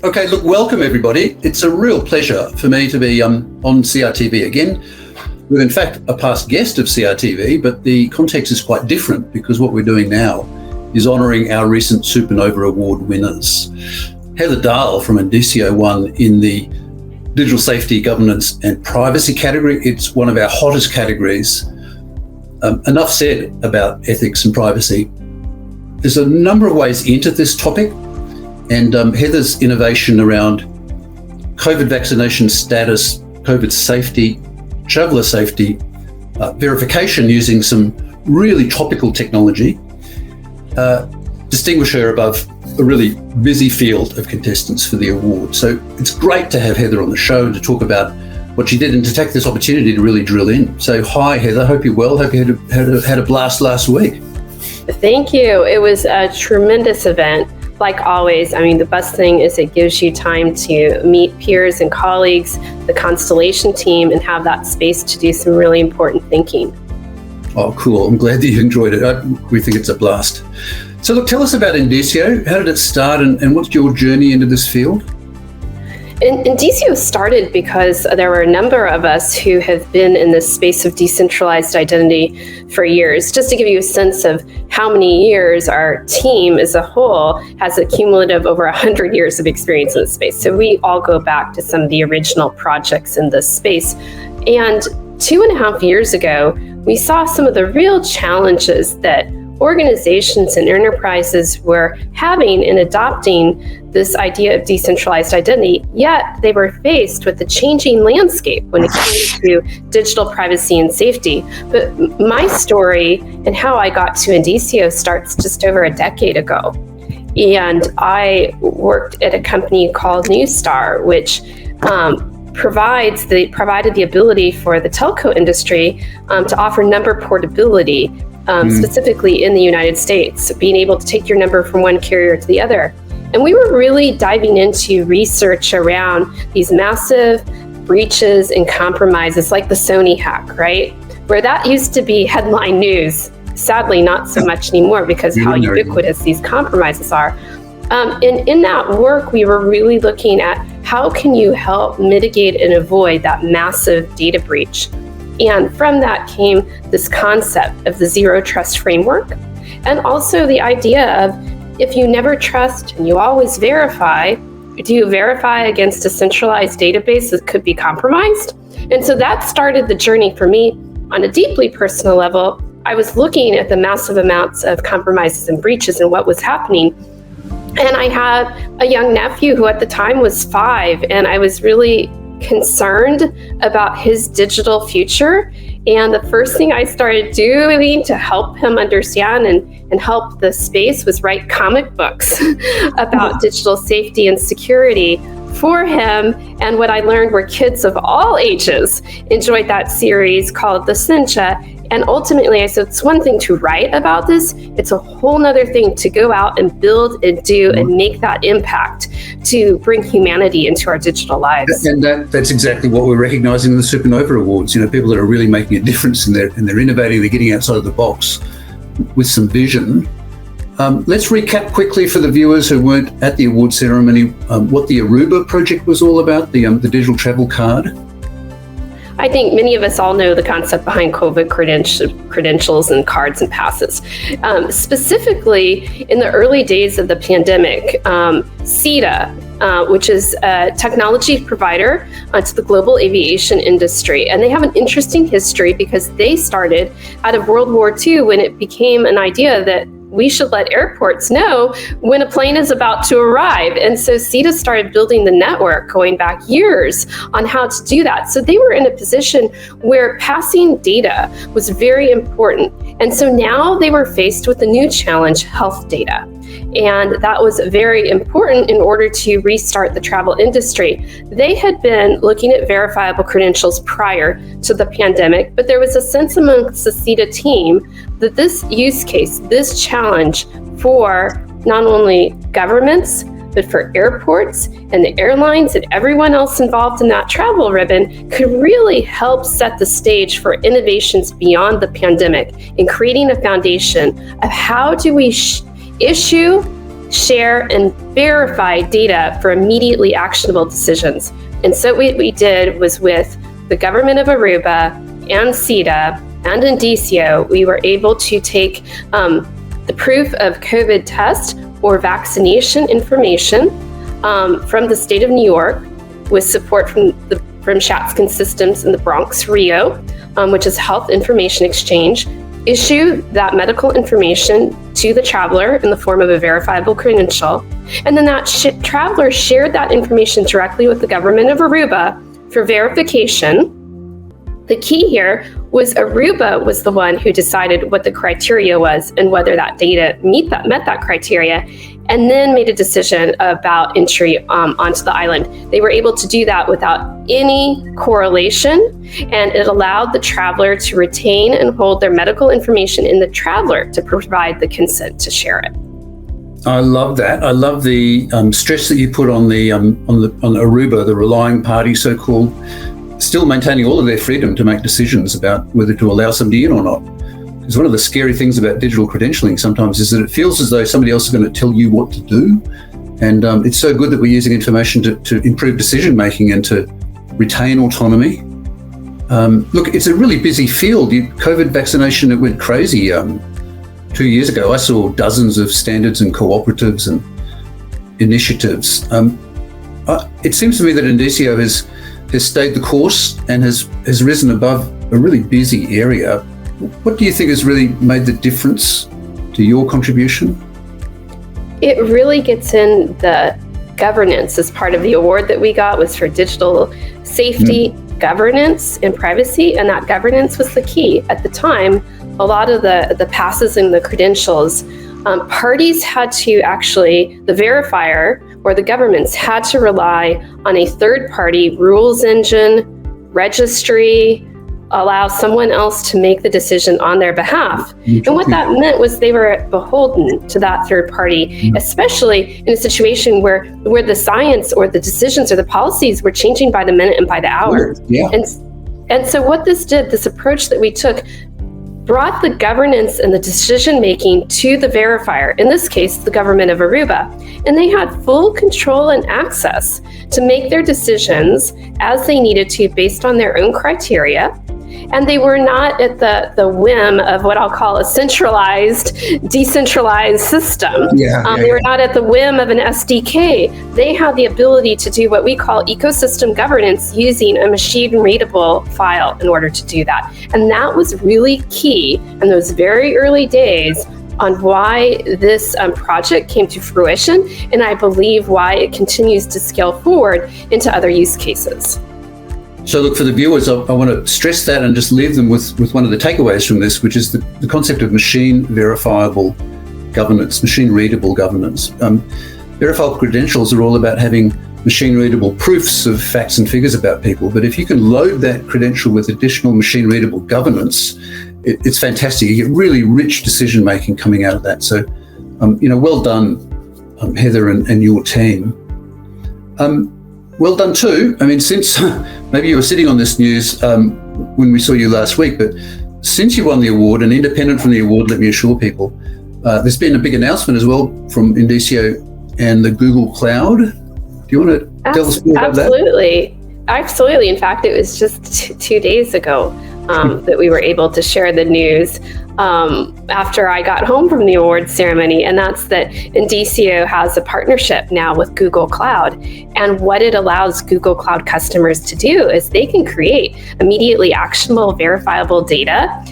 Okay, look, welcome everybody. It's a real pleasure for me to be on CRTV again with, in fact, a past guest of CRTV, but the context is quite different because what we're doing now is honouring our recent SuperNova Award winners. Heather Dahl from Indicio won in the Digital Safety, Governance and Privacy category. It's one of our hottest categories. Enough said about ethics and privacy. There's a number of ways into this topic, and Heather's innovation around COVID vaccination status, COVID safety, traveller safety, verification using some really topical technology, distinguish her above a really busy field of contestants for the award. So it's great to have Heather on the show and to talk about what she did and to take this opportunity to really drill in. So hi Heather, hope you're well. Hope you had a blast last week. Thank you. It was a tremendous event. Like always, I mean, the best thing is it gives you time to meet peers and colleagues, the Constellation team, and have that space to do some really important thinking. Oh, cool. I'm glad that you enjoyed it. We think it's a blast. So look, tell us about Indicio. How did it start and what's your journey into this field? Indicio started because there were a number of us who have been in this space of decentralized identity for years. Just to give you a sense of how many years our team as a whole has a cumulative over 100 years of experience in this space. So we all go back to some of the original projects in this space. And 2.5 years ago, we saw some of the real challenges that organizations and enterprises were having in adopting this idea of decentralized identity, yet they were faced with the changing landscape when it came to digital privacy and safety. But my story and how I got to Indicio starts just over a decade ago. And I worked at a company called Neustar, which provided the ability for the telco industry to offer number portability, specifically in the United States, being able to take your number from one carrier to the other. And we were really diving into research around these massive breaches and compromises like the Sony hack, right? Where that used to be headline news. Sadly, not so much anymore because how ubiquitous these compromises are. And in that work, we were really looking at how can you help mitigate and avoid that massive data breach. And from that came this concept of the zero trust framework, and also the idea of if you never trust and you always verify, do you verify against a centralized database that could be compromised? And so that started the journey for me on a deeply personal level. I was looking at the massive amounts of compromises and breaches and what was happening. And I had a young nephew who at the time was 5, and I was really concerned about his digital future. And the first thing I started doing to help him understand and help the space was write comic books about digital safety and security for him. And what I learned were kids of all ages enjoyed that series called The Cincha. And ultimately, I said, it's one thing to write about this. It's a whole nother thing to go out and build and do and make that impact to bring humanity into our digital lives. And that's exactly what we're recognizing in the SuperNova Awards. You know, people that are really making a difference and they're innovating, they're getting outside of the box with some vision. Let's recap quickly for the viewers who weren't at the award ceremony what the Aruba project was all about, the digital travel card. I think many of us all know the concept behind COVID credentials and cards and passes. Specifically, in the early days of the pandemic, SETA, which is a technology provider to the global aviation industry, and they have an interesting history because they started out of World War II when it became an idea that we should let airports know when a plane is about to arrive. And so SETA started building the network going back years on how to do that. So they were in a position where passing data was very important. And so now they were faced with a new challenge, health data. And that was very important in order to restart the travel industry. They had been looking at verifiable credentials prior to the pandemic, but there was a sense amongst the SETA team that this use case, this challenge for not only governments, but for airports and the airlines and everyone else involved in that travel ribbon could really help set the stage for innovations beyond the pandemic in creating a foundation of how do we issue, share, and verify data for immediately actionable decisions. And so what we did was, with the government of Aruba and CETA and Indicio, we were able to take the proof of COVID test or vaccination information from the state of New York, with support from Shatskin Systems in the Bronx, Rio, which is Health Information Exchange, issue that medical information to the traveler in the form of a verifiable credential. And then that traveler shared that information directly with the government of Aruba for verification. The key here was Aruba was the one who decided what the criteria was and whether that data met that criteria, and then made a decision about entry onto the island. They were able to do that without any correlation, and it allowed the traveler to retain and hold their medical information in the traveler to provide the consent to share it. I love that. I love the stress that you put on Aruba, the relying party, so-called, still maintaining all of their freedom to make decisions about whether to allow somebody in or not. Because one of the scary things about digital credentialing sometimes is that it feels as though somebody else is going to tell you what to do. And it's so good that we're using information to improve decision making and to retain autonomy. Look, it's a really busy field. COVID vaccination, it went crazy. 2 years ago, I saw dozens of standards and cooperatives and initiatives. It seems to me that Indicio has stayed the course and has risen above a really busy area. What do you think has really made the difference to your contribution? It really gets in the governance. As part of the award that we got was for digital safety, governance, and privacy, and that governance was the key. At the time, a lot of the passes and the credentials, parties had to actually, the verifier or the governments had to rely on a third-party rules engine, registry, allow someone else to make the decision on their behalf. And what that meant was they were beholden to that third party, especially in a situation where the science or the decisions or the policies were changing by the minute and by the hour. Yeah. And so what this did, this approach that we took, brought the governance and the decision-making to the verifier, in this case, the government of Aruba. And they had full control and access to make their decisions as they needed to based on their own criteria. And they were not at the whim of what I'll call a centralized, decentralized system. They were not at the whim of an SDK. They had the ability to do what we call ecosystem governance using a machine-readable file in order to do that. And that was really key in those very early days on why this project came to fruition, and I believe why it continues to scale forward into other use cases. So look, for the viewers, I want to stress that and just leave them with one of the takeaways from this, which is the concept of machine verifiable governance, machine readable governance. Verifiable credentials are all about having machine readable proofs of facts and figures about people. But if you can load that credential with additional machine readable governance, it's fantastic. You get really rich decision making coming out of that. So, well done, Heather and your team. Well done too. I mean, since maybe you were sitting on this news when we saw you last week, but since you won the award, and independent from the award, let me assure people, there's been a big announcement as well from Indicio and the Google Cloud. Do you want to tell us more about that? Absolutely. In fact, it was just 2 days ago that we were able to share the news after I got home from the awards ceremony, and that's that Indicio has a partnership now with Google Cloud. And what it allows Google Cloud customers to do is they can create immediately actionable, verifiable data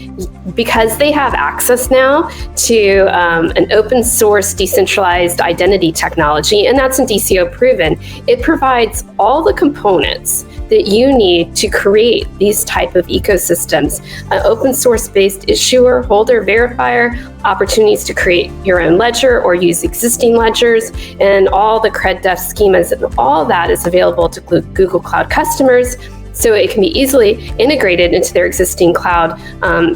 because they have access now to an open source decentralized identity technology, and that's Indicio proven. It provides all the components that you need to create these type of ecosystems, an open source based issuer, holder, verifier, opportunities to create your own ledger or use existing ledgers, and all the cred-def schemas, and all that is available to Google Cloud customers. So it can be easily integrated into their existing cloud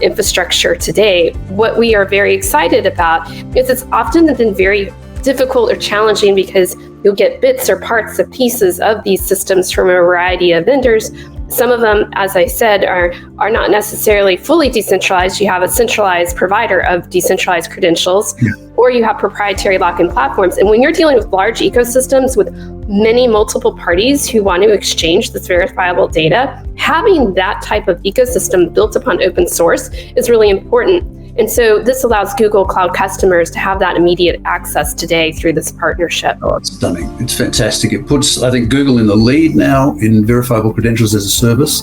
infrastructure today. What we are very excited about is it's often been very difficult or challenging because you'll get bits or parts of pieces of these systems from a variety of vendors. Some of them, as I said, are not necessarily fully decentralized. You have a centralized provider of decentralized credentials, or you have proprietary lock-in platforms. And when you're dealing with large ecosystems with many multiple parties who want to exchange this verifiable data, having that type of ecosystem built upon open source is really important. And so this allows Google Cloud customers to have that immediate access today through this partnership. Oh, it's stunning. It's fantastic. It puts, I think, Google in the lead now in verifiable credentials as a service.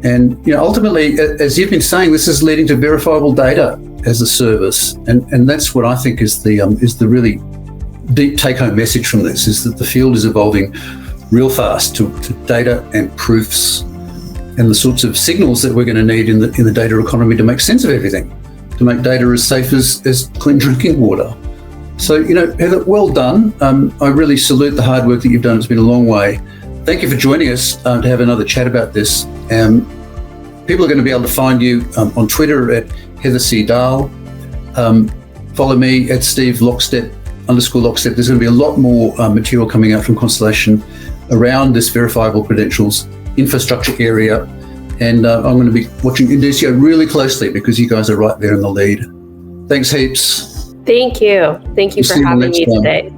And ultimately, as you've been saying, this is leading to verifiable data as a service. And that's what I think is the really deep take-home message from this, is that the field is evolving real fast to data and proofs and the sorts of signals that we're going to need in the data economy to make sense of everything, to make data as safe as clean drinking water. So, Heather, well done. I really salute the hard work that you've done. It's been a long way. Thank you for joining us to have another chat about this. People are going to be able to find you on Twitter at Heather C. Dahl. Follow me at Steve Lockstep _Lockstep. There's going to be a lot more material coming out from Constellation around this verifiable credentials infrastructure area. And I'm going to be watching Indicio really closely because you guys are right there in the lead. Thanks heaps. Thank you. Thank you for having me today.